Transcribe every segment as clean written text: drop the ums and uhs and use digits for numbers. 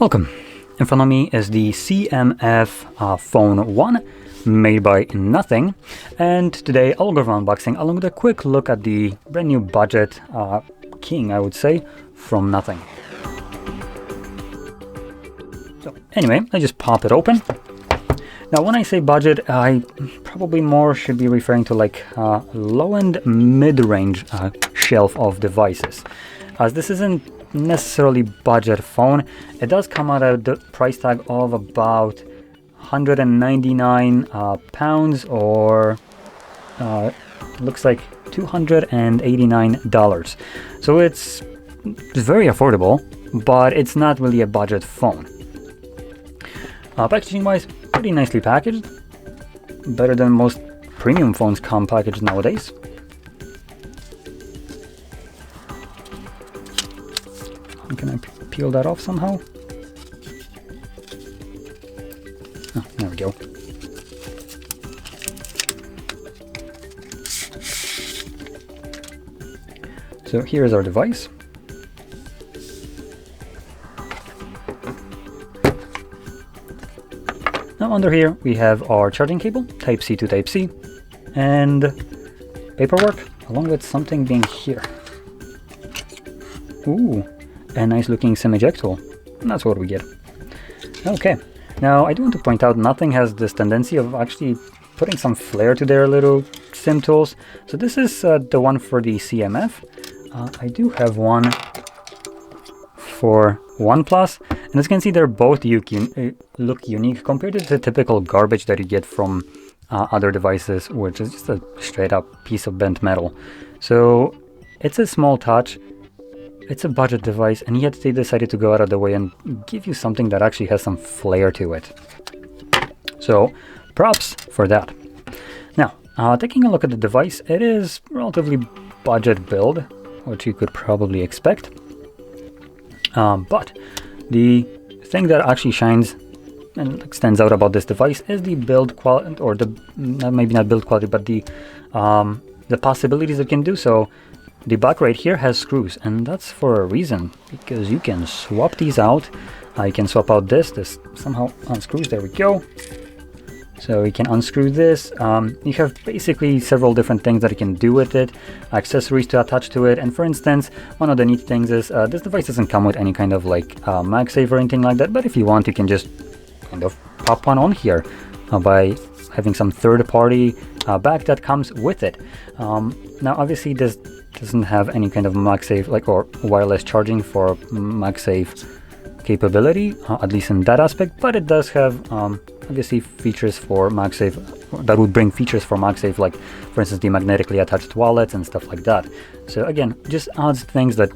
Welcome. In front of me is the CMF Phone 1 made by Nothing, and today I'll go over unboxing along with a quick look at the brand new budget king, I would say, from Nothing. So anyway, I just pop it open. Now when I say budget, I probably more should be referring to like low-end mid-range shelf of devices, as this isn't necessarily budget phone. It does come out at the price tag of about 199 pounds, or looks like $289. So it's very affordable, but it's not really a budget phone. Packaging wise, pretty nicely packaged, better than most premium phones come packaged nowadays. Can I peel that off somehow? Oh, there we go. So here is our device. Now under here we have our charging cable, Type-C to Type-C, and paperwork, along with something being here. Ooh, a nice looking SIM eject tool. And that's what we get. Okay, now I do want to point out Nothing has this tendency of actually putting some flair to their little SIM tools. So this is the one for the CMF. I do have one for OnePlus, and as you can see, they're both look unique compared to the typical garbage that you get from other devices, which is just a straight up piece of bent metal. So it's a small touch. It's a budget device, and yet they decided to go out of the way and give you something that actually has some flair to it. So props for that. Now, taking a look at the device, it is relatively budget build, which you could probably expect. But the thing that actually shines and stands out about this device is the build quality, or the maybe not build quality, but the possibilities it can do. So the back right here has screws, and that's for a reason, because you can swap these out. You can swap out this somehow unscrews, there we go. So you can unscrew this. You have basically several different things that you can do with it, accessories to attach to it. And for instance, one of the neat things is this device doesn't come with any kind of like MagSafe or anything like that, but if you want, you can just kind of pop one on here by having some third-party back that comes with it. Now obviously this doesn't have any kind of MagSafe or wireless charging for MagSafe capability, at least in that aspect, but it does have obviously features for MagSafe that would bring features for MagSafe, like for instance the magnetically attached wallets and stuff like that. So again, just adds things that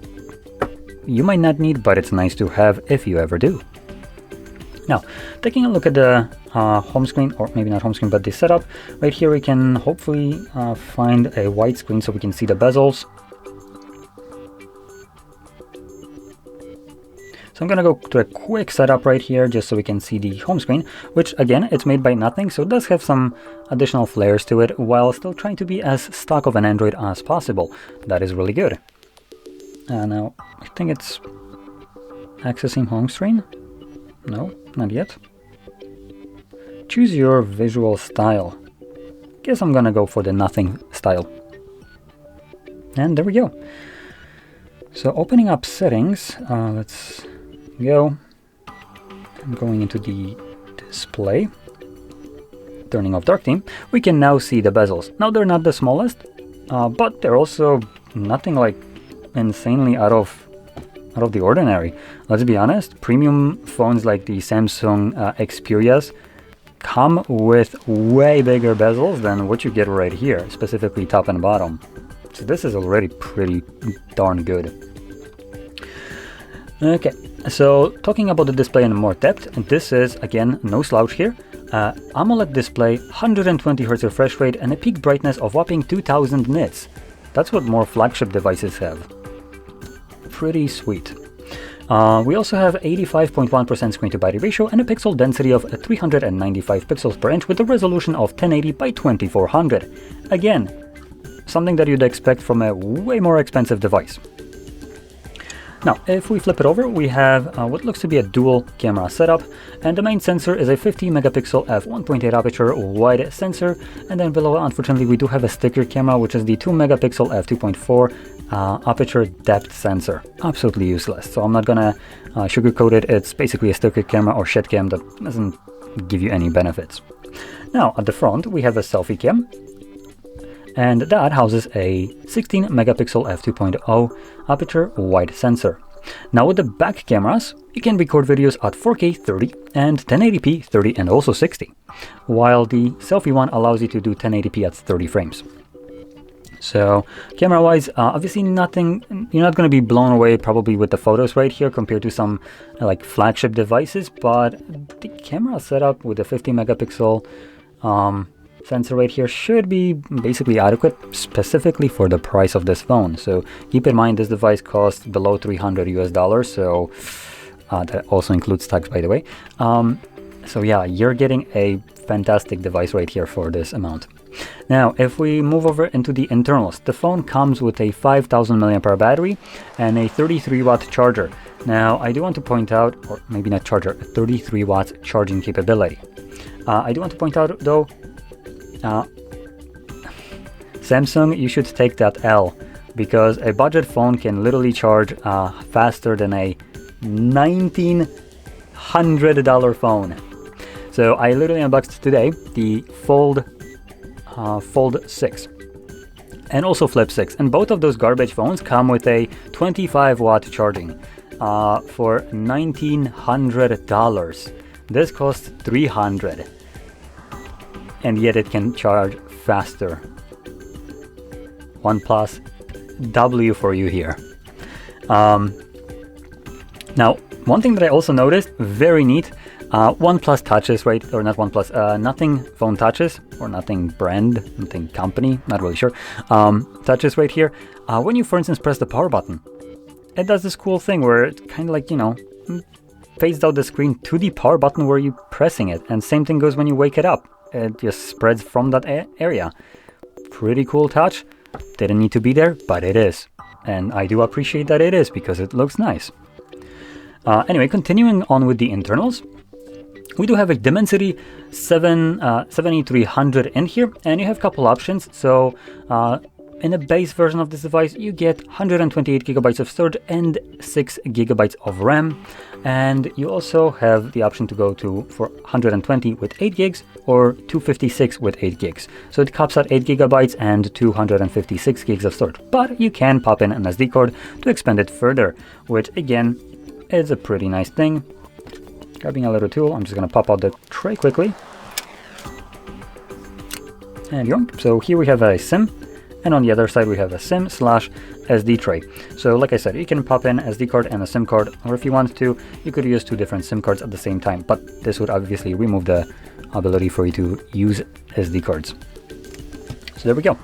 you might not need, but it's nice to have if you ever do. Now, taking a look at the home screen, or maybe not home screen, but the setup, right here we can hopefully find a widescreen so we can see the bezels. So I'm going to go to a quick setup right here just so we can see the home screen, which again, it's made by Nothing, so it does have some additional flares to it while still trying to be as stock of an Android as possible. That is really good. Now, I think it's accessing home screen. No, not yet. Choose your visual style. Guess I'm gonna go for the Nothing style. And there we go. So opening up settings, let's go. I'm going into the display. Turning off dark theme. We can now see the bezels. Now they're not the smallest, but they're also nothing like insanely out of the ordinary. Let's be honest, premium phones like the Samsung Xperias come with way bigger bezels than what you get right here, specifically top and bottom. So this is already pretty darn good. Okay, so talking about the display in more depth, this is again no slouch here. AMOLED display, 120 Hz refresh rate, and a peak brightness of whopping 2000 nits. That's what more flagship devices have. Pretty sweet. We also have 85.1% screen to body ratio and a pixel density of 395 pixels per inch with a resolution of 1080 by 2400. Again, something that you'd expect from a way more expensive device. Now, if we flip it over, we have what looks to be a dual camera setup, and the main sensor is a 50 megapixel f1.8 aperture wide sensor, and then below, unfortunately, we do have a sticker camera, which is the 2 megapixel f2.4 aperture depth sensor. Absolutely useless, so I'm not gonna sugarcoat it. It's basically a sticker camera or shed cam that doesn't give you any benefits. Now, at the front, we have a selfie cam, and that houses a 16 megapixel f2.0 aperture wide sensor. Now with the back cameras, you can record videos at 4K 30 and 1080p 30 and also 60, while the selfie one allows you to do 1080p at 30 frames. So camera wise, obviously nothing, you're not going to be blown away probably with the photos right here compared to some like flagship devices, but the camera setup with the 50 megapixel sensor right here should be basically adequate, specifically for the price of this phone. So keep in mind this device costs below $300 US, so that also includes tax, by the way. So yeah, you're getting a fantastic device right here for this amount. Now, if we move over into the internals, the phone comes with a 5000 mAh battery and a 33 watt charger. Now, I do want to point out, or maybe not charger, a 33 watt charging capability. I do want to point out though, Samsung, you should take that L, because a budget phone can literally charge faster than a $1,900 phone. So I literally unboxed today the Fold 6 and also Flip 6, and both of those garbage phones come with a 25 watt charging for $1,900. This costs $300. And yet it can charge faster. OnePlus, W for you here. Now, one thing that I also noticed, very neat, OnePlus touches, right? Or not OnePlus, Nothing phone touches, or Nothing brand, Nothing company, not really sure, touches right here. When you, for instance, press the power button, it does this cool thing where it kind of like, you know, fades out the screen to the power button where you're pressing it. And same thing goes when you wake it up. It just spreads from that area. Pretty cool touch. Didn't need to be there, but it is. And I do appreciate that it is, because it looks nice. Anyway, continuing on with the internals, we do have a Dimensity 7300 in here, and you have a couple options. So in the base version of this device, you get 128 gigabytes of storage and 6 gigabytes of RAM. And you also have the option to go to for 120 with 8 gigs or 256 with 8 gigs. So it caps at 8 gigabytes and 256 gigs of storage. But you can pop in an SD card to expand it further, which again is a pretty nice thing. Grabbing a little tool, I'm just going to pop out the tray quickly. And yoink. So here we have a SIM. And on the other side, we have a SIM / SD tray. So like I said, you can pop in SD card and a SIM card, or if you want to, you could use 2 different SIM cards at the same time. But this would obviously remove the ability for you to use SD cards. So there we go.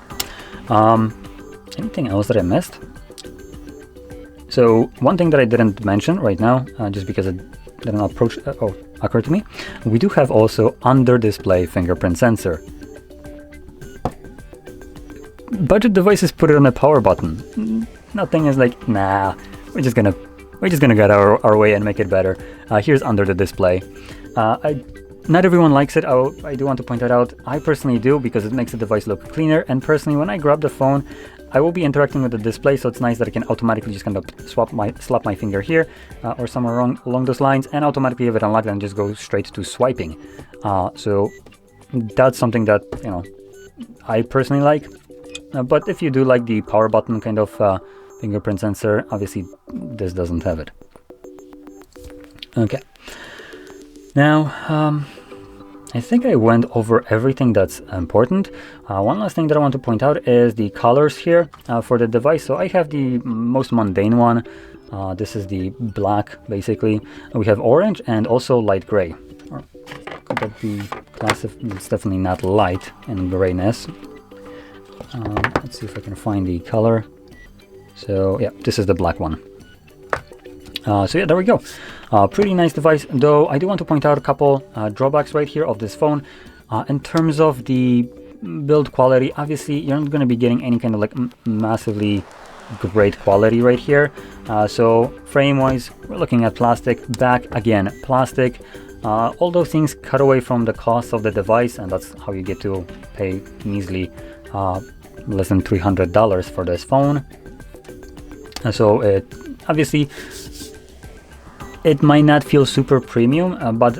Anything else that I missed? So one thing that I didn't mention right now, just because it didn't occur to me, we do have also under display fingerprint sensor. Budget devices put it on a power button. Nothing is like, nah, we're just gonna get our way and make it better. Here's under the display. Not everyone likes it. I do want to point that out. I personally do, because it makes the device look cleaner. And personally, when I grab the phone, I will be interacting with the display, so it's nice that I can automatically just kind of slap my finger here or somewhere along those lines, and automatically have it unlocked and just go straight to swiping. So that's something that, you know, I personally like. But if you do like the power button kind of fingerprint sensor, obviously this doesn't have it. Okay. Now, I think I went over everything that's important. One last thing that I want to point out is the colors here for the device. So I have the most mundane one. This is the black, basically. We have orange and also light gray. Or could that be classified? It's definitely not light in grayness. Let's see if I can find the color. So yeah, this is the black one. So yeah, there we go. Pretty nice device, though I do want to point out a couple drawbacks right here of this phone. In terms of the build quality, obviously you're not going to be getting any kind of like massively great quality right here. So frame wise, we're looking at plastic, back again plastic. All those things cut away from the cost of the device, and that's how you get to pay measly less than $300 for this phone. So it obviously it might not feel super premium, but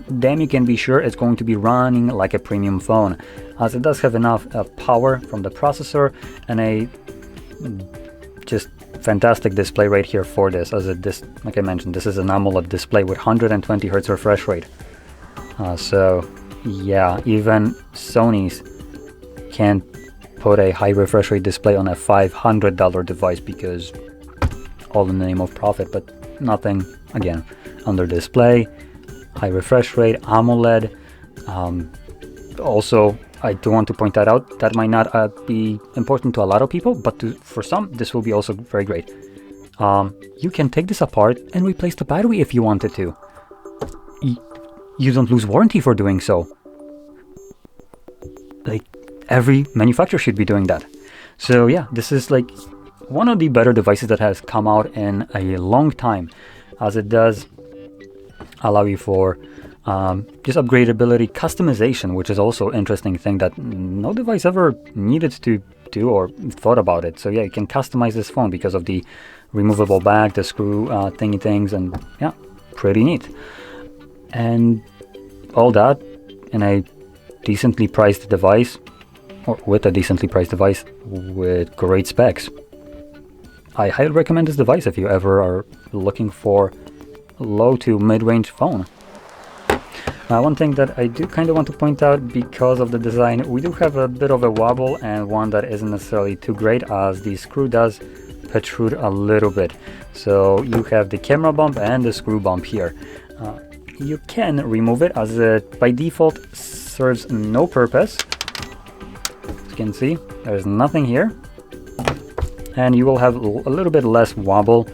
then you can be sure it's going to be running like a premium phone, as it does have enough power from the processor and a just fantastic display right here for this. Like I mentioned, this is an AMOLED display with 120 Hz refresh rate. So yeah, even Sony's can't put a high refresh rate display on a $500 device, because all in the name of profit, but nothing, again, under display, high refresh rate, AMOLED. Also, I do want to point that out. That might not be important to a lot of people, but for some, this will be also very great. You can take this apart and replace the battery if you wanted to. You don't lose warranty for doing so. Like, every manufacturer should be doing that. So yeah, this is like one of the better devices that has come out in a long time, as it does allow you for just upgradability, customization, which is also an interesting thing that no device ever needed to do or thought about it. So yeah, you can customize this phone because of the removable bag, the screw thingy things, and yeah, pretty neat. And all that in a decently priced device, or with a decently priced device with great specs. I highly recommend this device if you ever are looking for low to mid-range phone. One thing that I do kind of want to point out, because of the design, we do have a bit of a wobble, and one that isn't necessarily too great, as the screw does protrude a little bit. So you have the camera bump and the screw bump here. You can remove it, as it by default serves no purpose. As you can see, there's nothing here, and you will have a little bit less wobble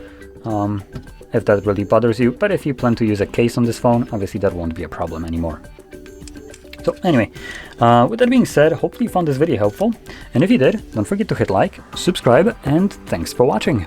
if that really bothers you. But if you plan to use a case on this phone, obviously that won't be a problem anymore. So anyway, with that being said, hopefully you found this video helpful, and if you did, don't forget to hit like, subscribe, and thanks for watching.